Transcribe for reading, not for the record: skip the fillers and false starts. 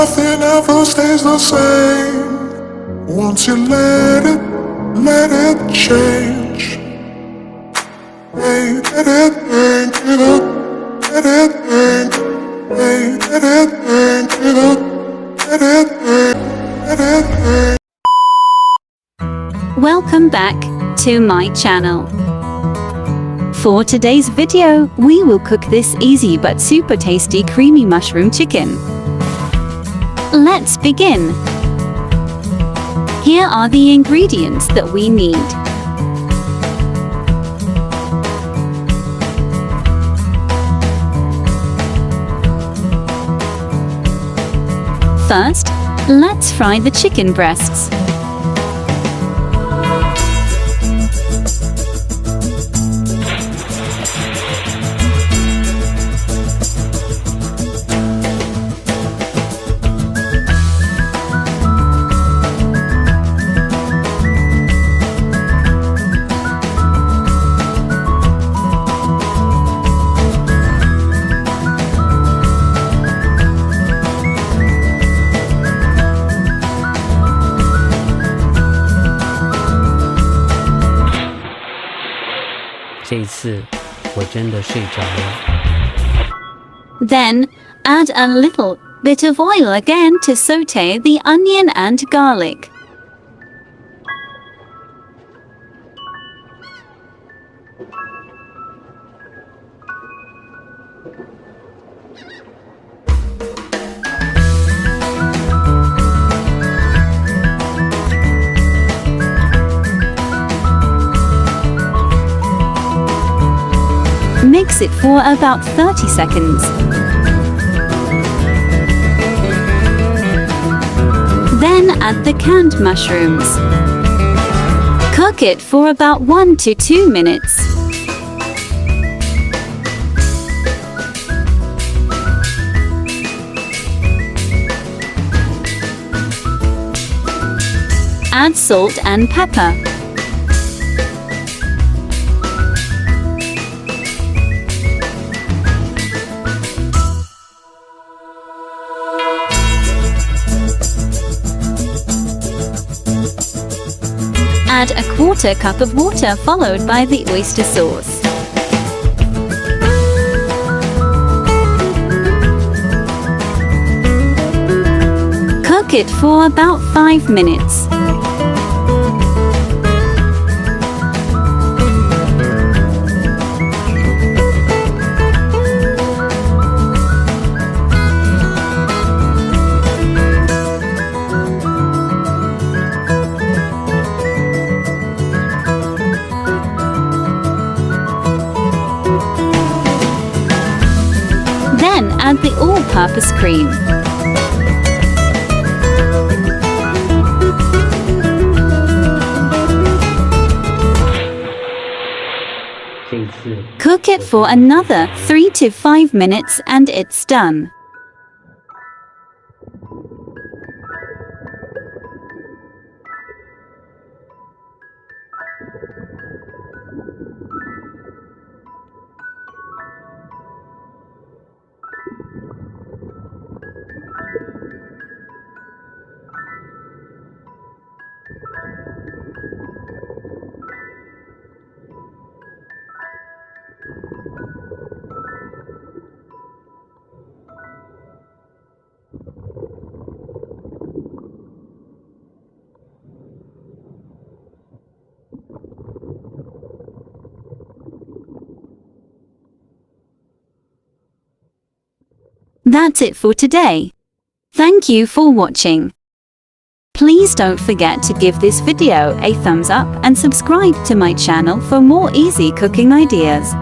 nothing ever stays the same. Once you let it change. Hey, let it think, let it think. Hey, let it think, let it think, let it think. Welcome back to my channel. For today's video, we will cook this easy but super tasty creamy mushroom chicken. Let's begin. Here are the ingredients that we need. First, let's fry the chicken breasts. Then, add a little bit of oil again to saute the onion and garlic. Mix it for about 30 seconds. Then add the canned mushrooms. Cook it for about 1 to 2 minutes. Add salt and pepper. Add a 1/4 cup of water followed by the oyster sauce. Cook it for about 5 minutes. Then add the all-purpose cream. Cook it for another 3 to 5 minutes and it's done. That's it for today. Thank you for watching. Please don't forget to give this video a thumbs up and subscribe to my channel for more easy cooking ideas.